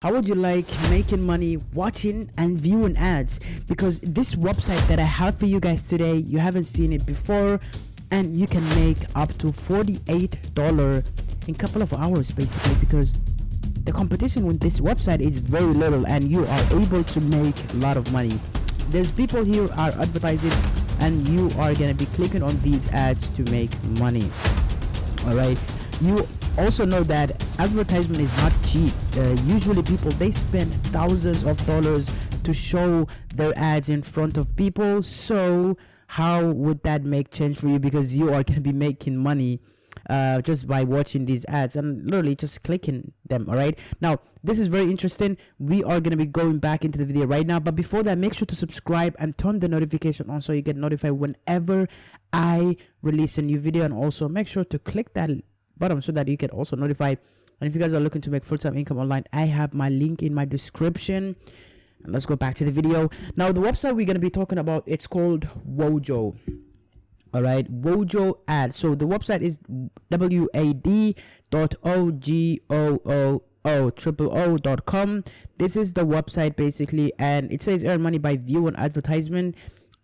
How would you like making money watching and viewing ads? Because this website that I have for you guys today, you haven't seen it before, and you can make up to $48 in a couple of hours basically, because the competition with this website is very little and you are able to make a lot of money. There's people here are advertising and you are gonna be clicking on these ads to make money. Alright, you also know that advertisement is not cheap. Usually people, they spend thousands of dollars to show their ads in front of people. So how would that make change for you? Because you are going to be making money just by watching these ads and literally just clicking them. All right, now this is very interesting. We are going to be going back into the video right now, but before that, make sure to subscribe and turn the notification on so you get notified whenever I release a new video. And also make sure to click that button so that you get also notified. And if you guys are looking to make full-time income online, I have my link in my description. And let's go back to the video. Now the website we're going to be talking about, it's called Wojo. All right, Wojo ads. So the website is wad.ogoo.com. This is the website basically, and it says earn money by view and advertisement.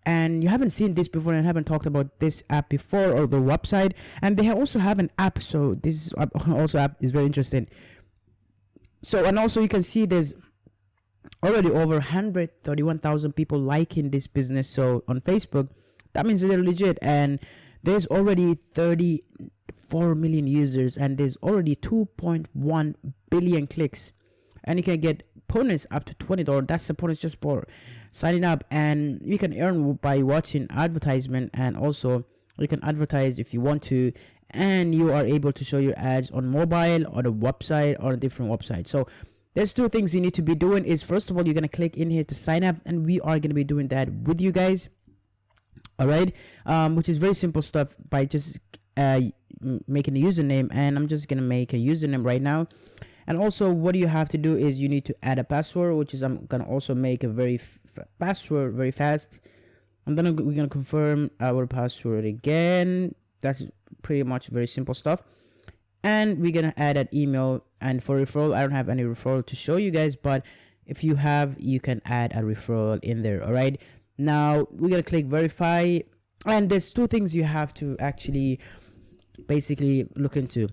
And you haven't seen this before and haven't talked about this app before, or the website. And they also have an app, so this also app is very interesting. So, and also you can see there's already over 131,000 people liking this business. So on Facebook, that means they're legit. And there's already 34 million users, and there's already 2.1 billion clicks. And you can get bonus up to $20. That's the bonus just for signing up, and you can earn by watching advertisement, and also you can advertise if you want to, and you are able to show your ads on mobile, on a website, or a different website. So there's two things you need to be doing. Is first of all, you're going to click in here to sign up, and we are going to be doing that with you guys. All right, which is very simple stuff by just making a username, and I'm just going to make a username right now. And also what you have to do is you need to add a password, which is I'm gonna also make a very password very fast. And then we're gonna confirm our password again. That's pretty much very simple stuff. And we're gonna add an email. And for referral, I don't have any referral to show you guys, but if you have, you can add a referral in there. All right, now we're gonna click verify, and there's two things you have to actually basically look into.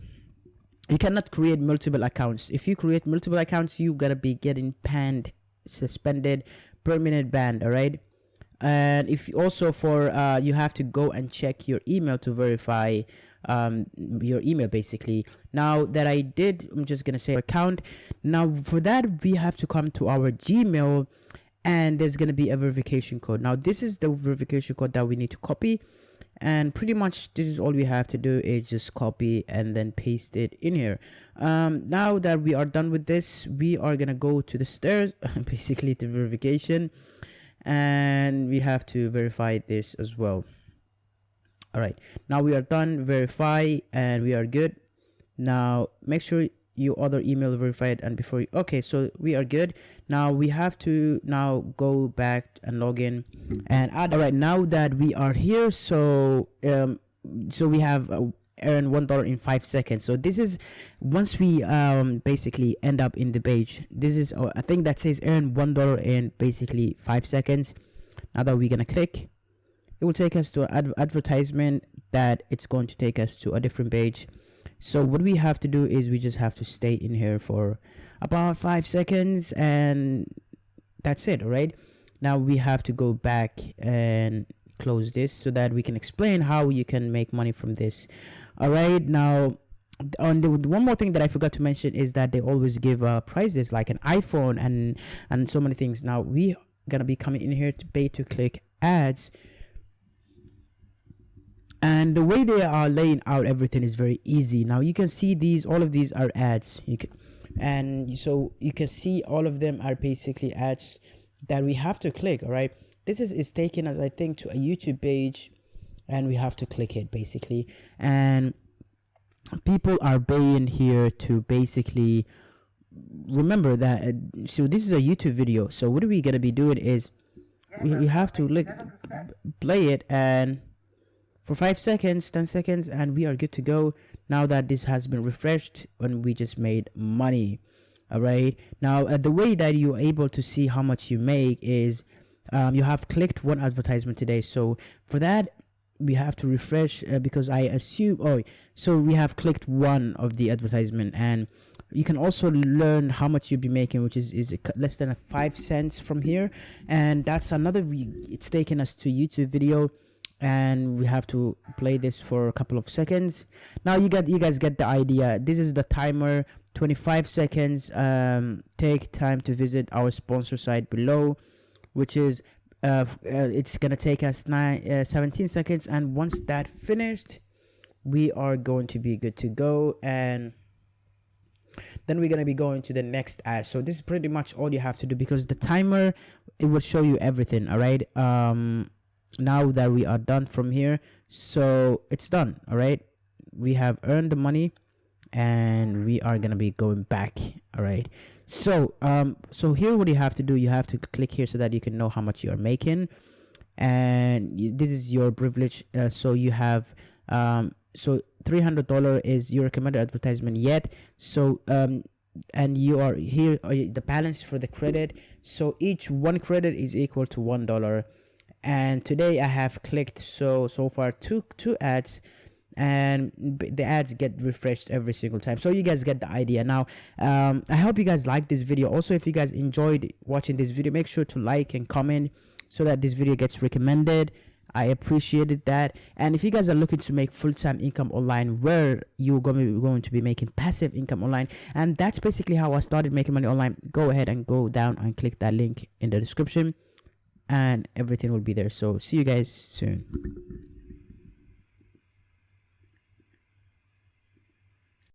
You cannot create multiple accounts. If you create multiple accounts, you gotta be getting banned, suspended, permanent banned. All right, and if also for you have to go and check your email to verify your email basically. Now that I did, I'm just gonna say account. Now for that, we have to come to our Gmail, and there's gonna be a verification code. Now this is the verification code that we need to copy. And pretty much this is all we have to do is just copy and then paste it in here. Now that we are done with this, we are gonna go to the stairs basically to verification, and we have to verify this as well. All right, now we are done verify and we are good. Now make sure your other email verified, and before you, okay, so we are good. Now we have to now go back and log in and add. All right, now that we are here, so we have earned $1 in 5 seconds. So this is once we basically end up in the page. This is I think that says earn $1 in basically 5 seconds. Now that we're gonna click, it will take us to an advertisement that it's going to take us to a different page. So what we have to do is we just have to stay in here for about 5 seconds, and that's it. All right, now we have to go back and close this so that we can explain how you can make money from this. All right, now on the one more thing that I forgot to mention is that they always give prizes like an iPhone and so many things. Now we gonna be coming in here to pay to click ads. And the way they are laying out everything is very easy. Now you can see these, all of these are ads. So you can see all of them are basically ads that we have to click. All right, this is taking us, I think, to a YouTube page, and we have to click it basically. And people are paying here to basically remember that. So this is a YouTube video. So what are we gonna be doing is we have to play it, and for 5 seconds, 10 seconds, and we are good to go. Now that this has been refreshed, and we just made money. All right, now the way that you're able to see how much you make is you have clicked one advertisement today. So for that, we have to refresh because I assume, oh, so we have clicked one of the advertisement. And you can also learn how much you'll be making, which is less than 5 cents from here. And that's another, it's taking us to YouTube video, and we have to play this for a couple of seconds. Now you guys get the idea. This is the timer, 25 seconds. Take time to visit our sponsor site below, which is it's gonna take us 17 seconds, and once that finished, we are going to be good to go. And then we're gonna be going to the next ad. So this is pretty much all you have to do, because the timer, it will show you everything. All right, now that we are done from here, so it's done. All right, we have earned the money, and we are gonna be going back. All right, so so here what you have to do, you have to click here so that you can know how much you are making. And this is your privilege. So you have so $300 is your recommended advertisement yet. So and you are here the balance for the credit. So each one credit is equal to $1. And today I have clicked so far two ads, and the ads get refreshed every single time. So you guys get the idea. Now I hope you guys like this video. Also, if you guys enjoyed watching this video, make sure to like and comment so that this video gets recommended. I appreciated that. And if you guys are looking to make full-time income online, where you're going to be making passive income online, and that's basically how I started making money online, go ahead and go down and click that link in the description, and everything will be there. So see you guys soon.